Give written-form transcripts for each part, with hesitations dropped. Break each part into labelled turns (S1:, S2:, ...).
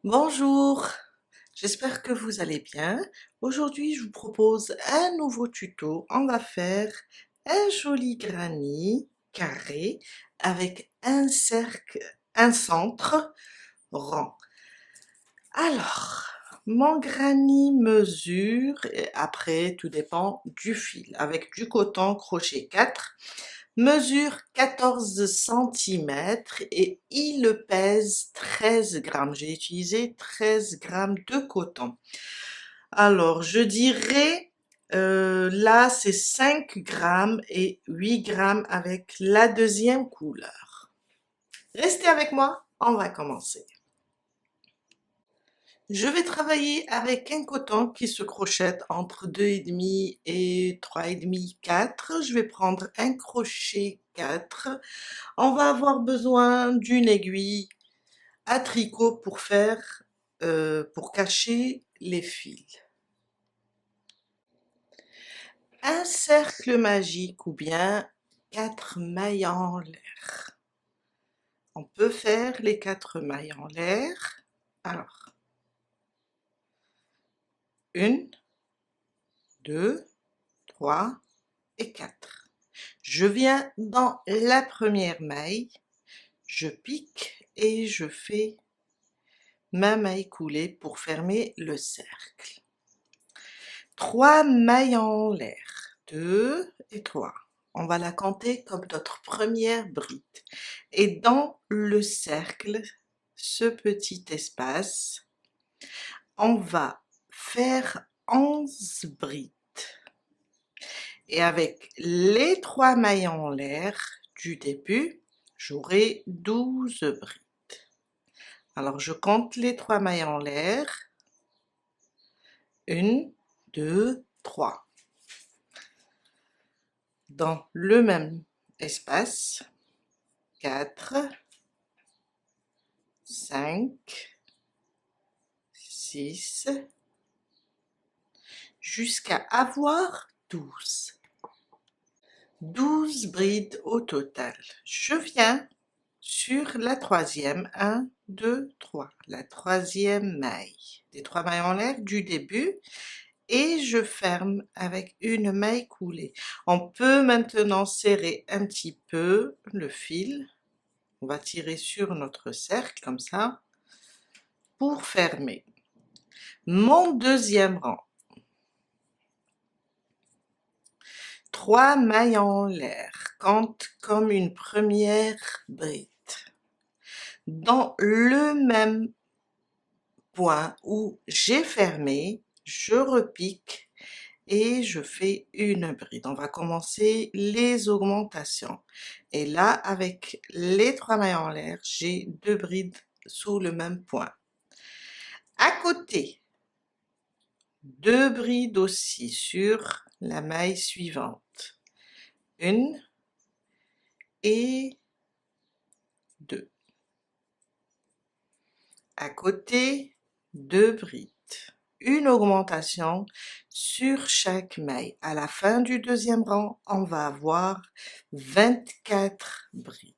S1: Bonjour, j'espère que vous allez bien. Aujourd'hui, je vous propose un nouveau tuto. On va faire un joli granny carré avec un cercle, un centre rond. Alors, mon granny mesure, et après tout dépend du fil, avec du coton crochet 4, mesure 14 centimètres et il pèse 13 grammes. J'ai utilisé 13 grammes de coton. Alors, je dirais, là, c'est 5 grammes et 8 grammes avec la deuxième couleur. Restez avec moi, on va commencer. Je vais travailler avec un coton qui se crochette entre 2,5 et 3,5, 4. Je vais prendre un crochet 4. On va avoir besoin d'une aiguille à tricot pour faire, pour cacher les fils. Un cercle magique ou bien 4 mailles en l'air. On peut faire les 4 mailles en l'air. Alors, 1, 2, 3 et 4. Je viens dans la première maille, je pique et je fais ma maille coulée pour fermer le cercle. 3 mailles en l'air, 2 et 3. On va la compter comme notre première bride. Et dans le cercle, ce petit espace, on va faire 11 brides. Et avec les 3 mailles en l'air du début, j'aurai 12 brides. Alors je compte les 3 mailles en l'air. 1, 2, 3. Dans le même espace, 4, 5, 6, jusqu'à avoir 12. 12 brides au total. Je viens sur la troisième, 1, 2, 3, la troisième maille, des 3 mailles en l'air du début, et je ferme avec une maille coulée. On peut maintenant serrer un petit peu le fil. On va tirer sur notre cercle comme ça pour fermer. Mon deuxième rang. 3 mailles en l'air, compte comme une première bride. Dans le même point où j'ai fermé, je repique et je fais une bride. On va commencer les augmentations. Et là, avec les 3 mailles en l'air, j'ai 2 brides sous le même point. À côté, 2 brides aussi sur la maille suivante. 1 et 2. À côté, 2 brides. Une augmentation sur chaque maille. À la fin du deuxième rang, on va avoir 24 brides.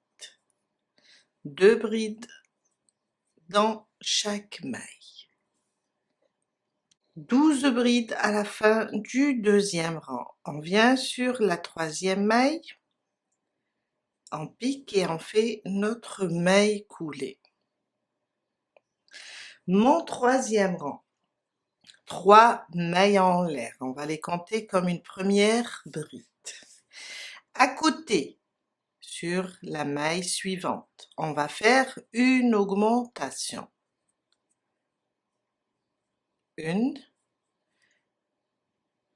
S1: 2 brides dans chaque maille. 12 brides à la fin du deuxième rang. On vient sur la troisième maille, on pique et on fait notre maille coulée. Mon troisième rang, 3 mailles en l'air. On va les compter comme une première bride. À côté, sur la maille suivante, on va faire une augmentation. Une,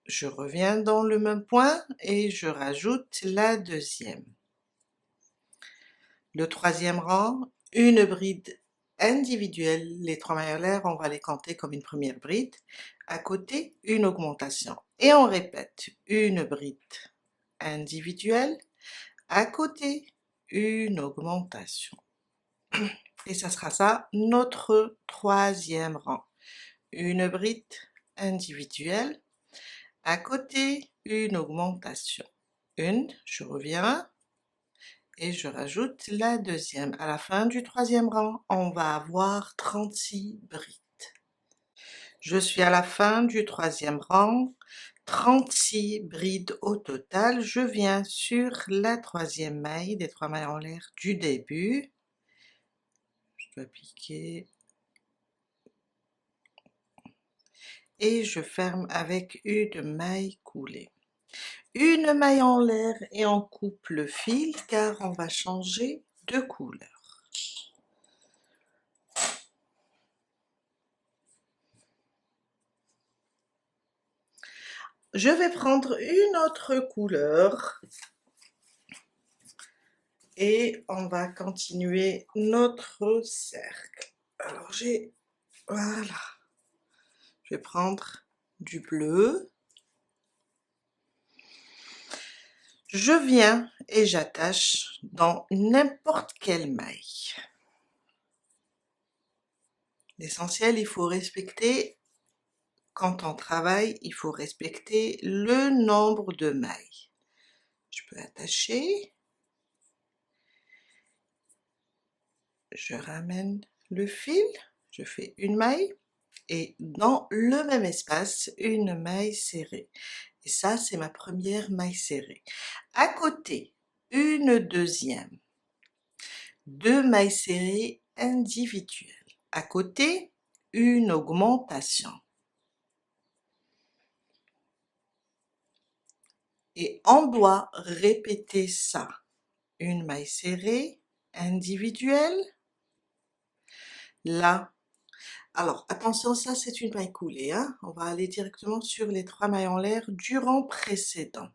S1: je reviens dans le même point et je rajoute la deuxième. Le troisième rang, une bride individuelle, les 3 mailles en l'air, on va les compter comme une première bride. À côté, une augmentation. Et on répète, une bride individuelle, à côté, une augmentation. Et ça sera ça, notre troisième rang. Une bride individuelle, à côté, une augmentation. Une, je reviens, et je rajoute la deuxième. À la fin du troisième rang, on va avoir 36 brides. Je suis à la fin du troisième rang, 36 brides au total. Je viens sur la troisième maille des 3 mailles en l'air du début. Je dois piquer et je ferme avec une maille coulée. Une maille en l'air et on coupe le fil car on va changer de couleur. Je vais prendre une autre couleur et on va continuer notre cercle. Alors voilà, je vais prendre du bleu. Je viens et j'attache dans n'importe quelle maille. L'essentiel, il faut respecter, quand on travaille, il faut respecter le nombre de mailles. Je peux attacher. Je ramène le fil, je fais une maille et dans le même espace, une maille serrée. Et ça, c'est ma première maille serrée. À côté, une deuxième. 2 mailles serrées individuelles. À côté, une augmentation. Et on doit répéter ça. Une maille serrée individuelle. Là. Alors, attention, ça c'est une maille coulée, hein. On va aller directement sur les 3 mailles en l'air du rang précédent.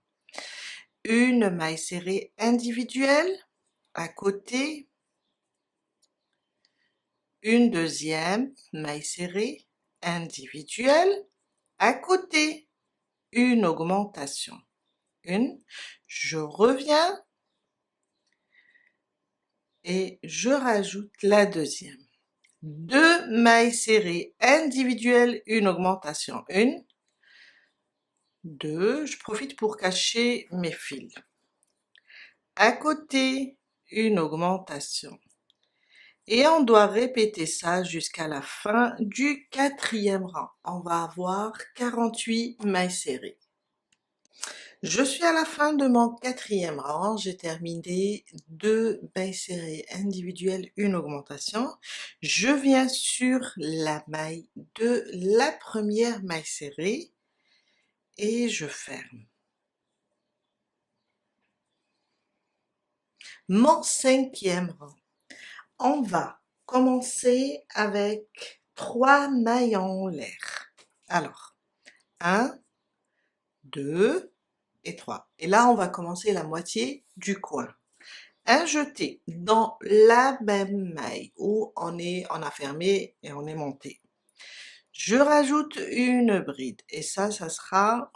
S1: Une maille serrée individuelle, à côté, une deuxième maille serrée individuelle, à côté, une augmentation. Une, je reviens et je rajoute la deuxième. 2 mailles serrées individuelles, une augmentation. Une, 2, je profite pour cacher mes fils. À côté, une augmentation. Et on doit répéter ça jusqu'à la fin du 4e rang. On va avoir 48 mailles serrées. Je suis à la fin de mon 4e rang, j'ai terminé 2 mailles serrées individuelles, une augmentation. Je viens sur la maille de la première maille serrée et je ferme. Mon 5e rang. On va commencer avec 3 mailles en l'air. Alors, 1, 2 et 3. Et là, on va commencer la moitié du coin. Un jeté dans la même maille où on a fermé et on est monté. Je rajoute une bride et ça sera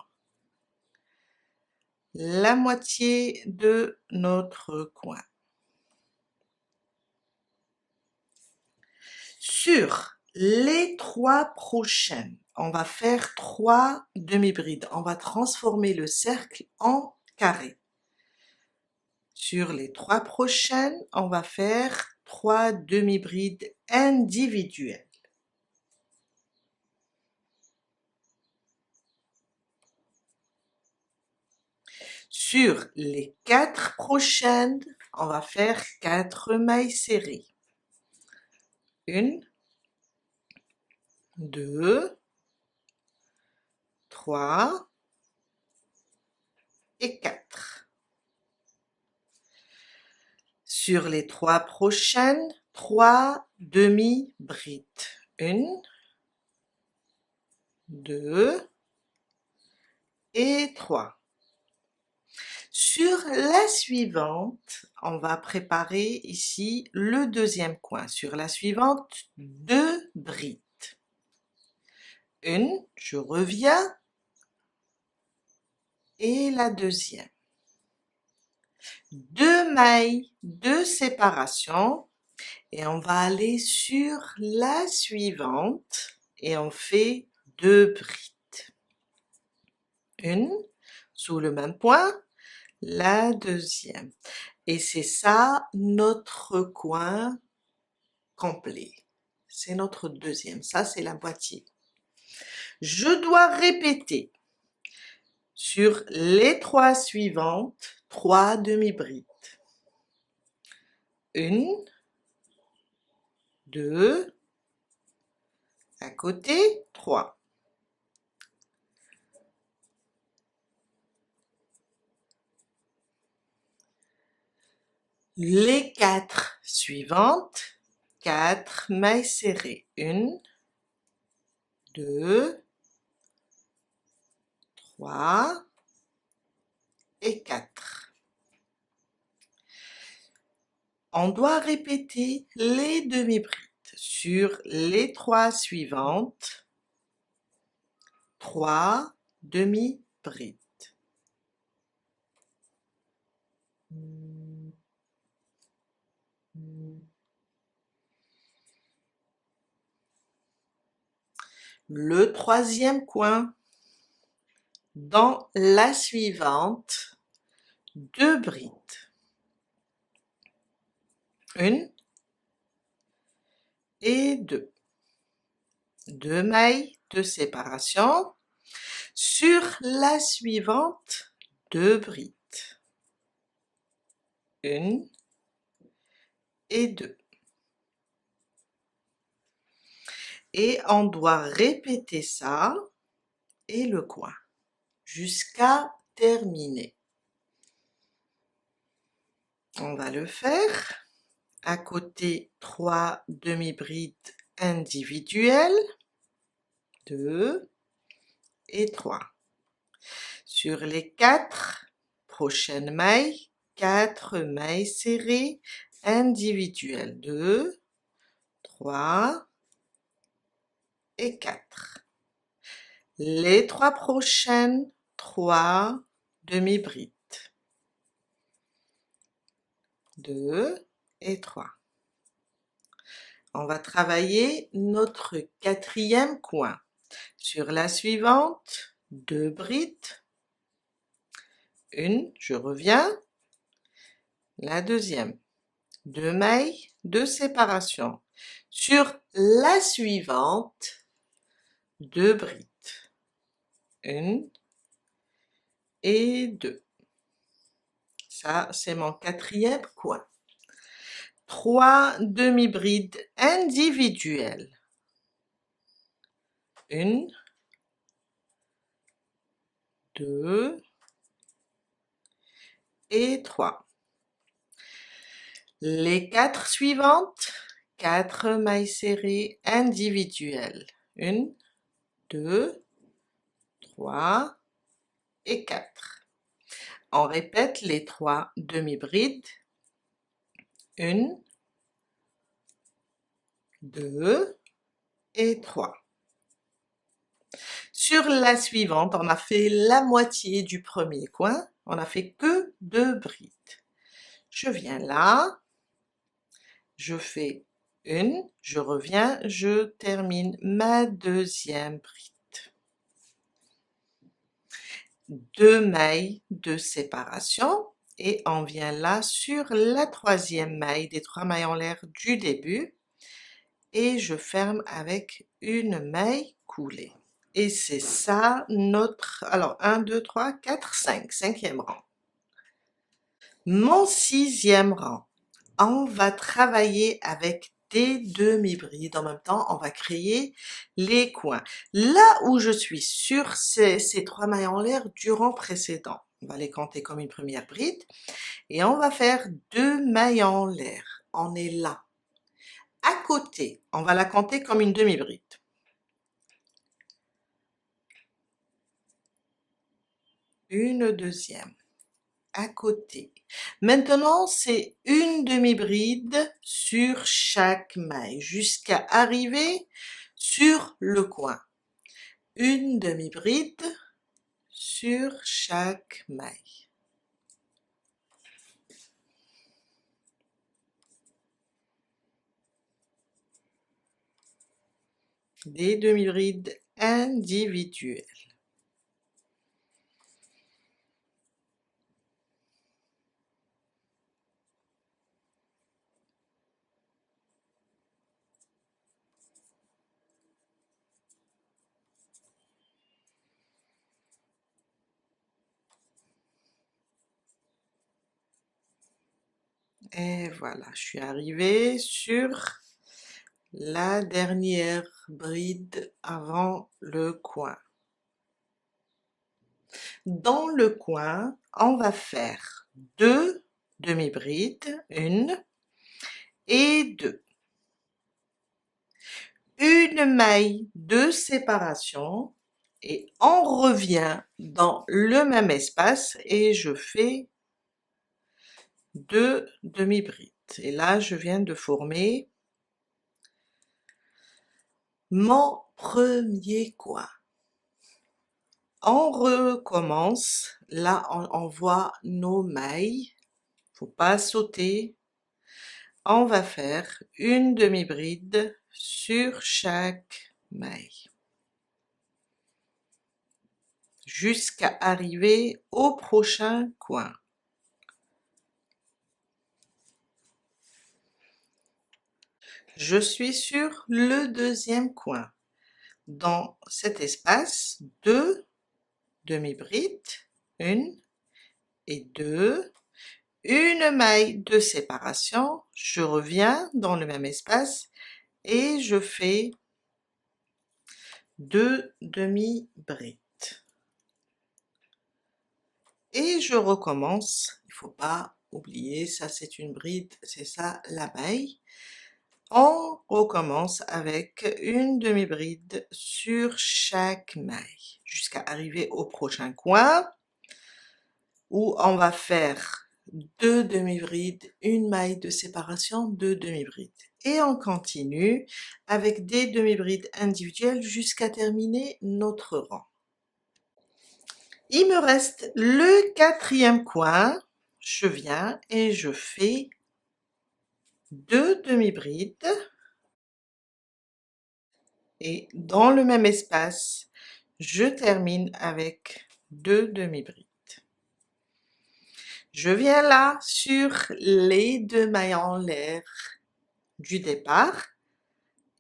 S1: la moitié de notre coin. Sur les 3 prochaines, on va faire 3 demi-brides. On va transformer le cercle en carré. Sur les 3 prochaines, on va faire 3 demi-brides individuelles. Sur les 4 prochaines, on va faire 4 mailles serrées. 1, 2, 3 et 4. Sur les 3 prochaines, 3 demi-brides. 1, 2 et 3. Sur la suivante, on va préparer ici le deuxième coin. Sur la suivante, 2 brides. 1, je reviens, et la deuxième. 2 mailles de séparation et on va aller sur la suivante et on fait 2 brides. 1 sous le même point, la deuxième. Et c'est ça notre coin complet. C'est notre deuxième, ça c'est la moitié. Je dois répéter sur les 3 suivantes, 3 demi-brides. 1, 2, à côté, 3. Les 4 suivantes, 4 mailles serrées. 1, 2, 3 et 4. On doit répéter les demi-brides sur les 3 suivantes, 3 demi-brides. Le troisième coin, dans la suivante, 2 brides. 1 et 2. 2 mailles de séparation. Sur la suivante, 2 brides. 1 et 2. Et on doit répéter ça et le coin jusqu'à terminer. On va le faire. À côté, 3 demi-brides individuelles, 2 et 3. Sur les 4 prochaines mailles, 4 mailles serrées individuelles, 2, 3 et 4. Les 3 prochaines, 3 demi-brides, 2 et 3. On va travailler notre quatrième coin. Sur la suivante, 2 brides, 1, je reviens, la deuxième, 2 mailles de séparation. Sur la suivante, 2 brides, 1 et 2. Ça, c'est mon quatrième coin. 3 demi-brides individuelles. 1, 2 et 3. Les 4 suivantes, 4 mailles serrées individuelles. 1, 2, 3 et 4. On répète les 3 demi-brides. 1, 2 et 3. Sur la suivante, on a fait la moitié du premier coin, on a fait que 2 brides. Je viens là, je fais une, je reviens, je termine ma deuxième bride. 2 mailles de séparation et on vient là sur la troisième maille des 3 mailles en l'air du début et je ferme avec une maille coulée. Et c'est ça notre, alors 1, 2, 3, 4, 5, cinquième rang. Mon sixième rang, on va travailler avec des demi-brides. En même temps, on va créer les coins. Là où je suis sur ces 3 mailles en l'air du rang précédent, on va les compter comme une première bride et on va faire 2 mailles en l'air. On est là. À côté, on va la compter comme une demi-bride. Une deuxième. À côté. Maintenant, c'est une demi-bride sur chaque maille jusqu'à arriver sur le coin. Une demi-bride sur chaque maille. Des demi-brides individuelles. Et voilà, je suis arrivée sur la dernière bride avant le coin. Dans le coin, on va faire 2 demi-brides, 1 et 2. Une maille de séparation et on revient dans le même espace et je fais 2 demi-brides. Et là, je viens de former mon premier coin. On recommence, là on voit nos mailles, faut pas sauter. On va faire une demi-bride sur chaque maille jusqu'à arriver au prochain coin. Je suis sur le deuxième coin. Dans cet espace, 2 demi-brides, 1 et 2, une maille de séparation, je reviens dans le même espace et je fais 2 demi-brides. Et je recommence, il faut pas oublier, ça c'est une bride, c'est ça la maille. On recommence avec une demi-bride sur chaque maille jusqu'à arriver au prochain coin où on va faire 2 demi-brides, une maille de séparation, 2 demi-brides. Et on continue avec des demi-brides individuelles jusqu'à terminer notre rang. Il me reste le quatrième coin, je viens et je fais 2 demi-brides et dans le même espace, je termine avec 2 demi-brides. Je viens là sur les 2 mailles en l'air du départ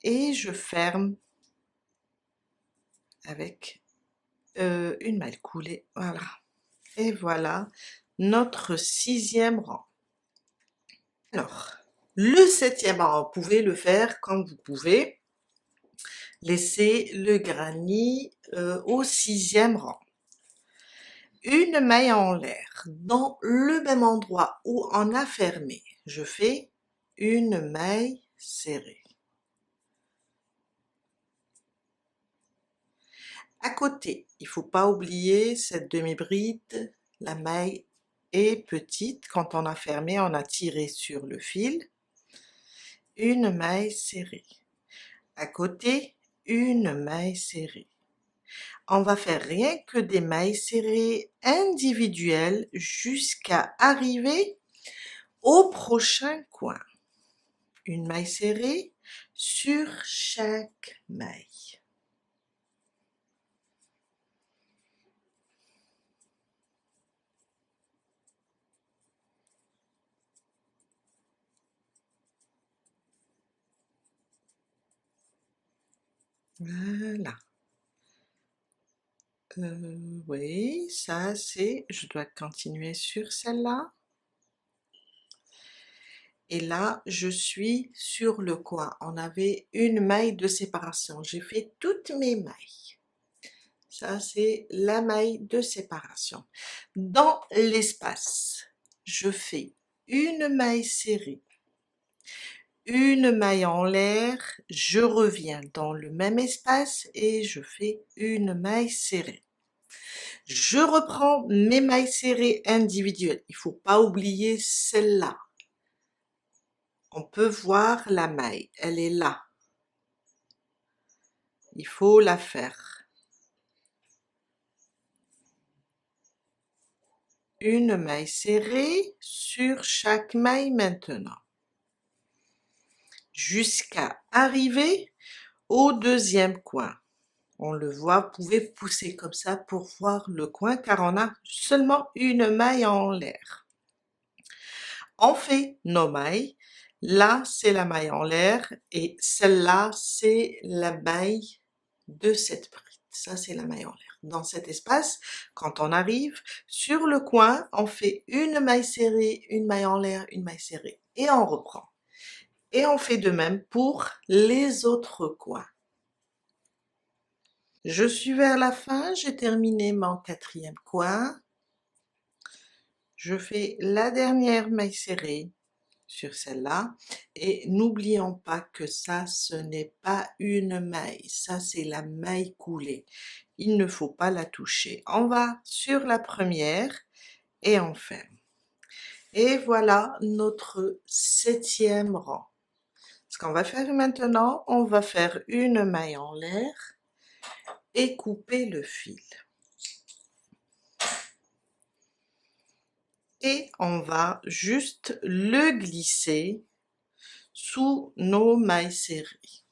S1: et je ferme avec une maille coulée, voilà. Et voilà notre 6e rang. Alors, le 7e rang, vous pouvez le faire comme vous pouvez. Laissez le granit au 6e rang. Une maille en l'air, dans le même endroit où on a fermé, je fais une maille serrée. À côté, il faut pas oublier cette demi-bride, la maille est petite, quand on a fermé, on a tiré sur le fil, une maille serrée. À côté, une maille serrée. On va faire rien que des mailles serrées individuelles jusqu'à arriver au prochain coin. Une maille serrée sur chaque maille. Voilà. Oui, ça c'est, je dois continuer sur celle-là. Et là, je suis sur le coin. On avait une maille de séparation. J'ai fait toutes mes mailles. Ça, c'est la maille de séparation. Dans l'espace, je fais une maille serrée, une maille en l'air, je reviens dans le même espace et je fais une maille serrée. Je reprends mes mailles serrées individuelles. Il ne faut pas oublier celle-là. On peut voir la maille, elle est là. Il faut la faire. Une maille serrée sur chaque maille maintenant. Jusqu'à arriver au deuxième coin. On le voit, vous pouvez pousser comme ça pour voir le coin car on a seulement une maille en l'air. On fait nos mailles. Là, c'est la maille en l'air et celle-là, c'est la maille de cette bride. Ça, c'est la maille en l'air. Dans cet espace, quand on arrive sur le coin, on fait une maille serrée, une maille en l'air, une maille serrée et on reprend. Et on fait de même pour les autres coins. Je suis vers la fin, j'ai terminé mon 4e coin. Je fais la dernière maille serrée sur celle-là et n'oublions pas que ça, ce n'est pas une maille, ça c'est la maille coulée. Il ne faut pas la toucher. On va sur la première et on ferme. Et voilà notre 7e rang. Ce qu'on va faire maintenant, on va faire une maille en l'air et couper le fil. Et on va juste le glisser sous nos mailles serrées.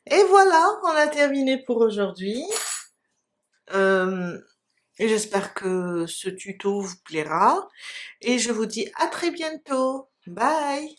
S1: Et voilà, on a terminé pour aujourd'hui. Et j'espère que ce tuto vous plaira. Et je vous dis à très bientôt. Bye!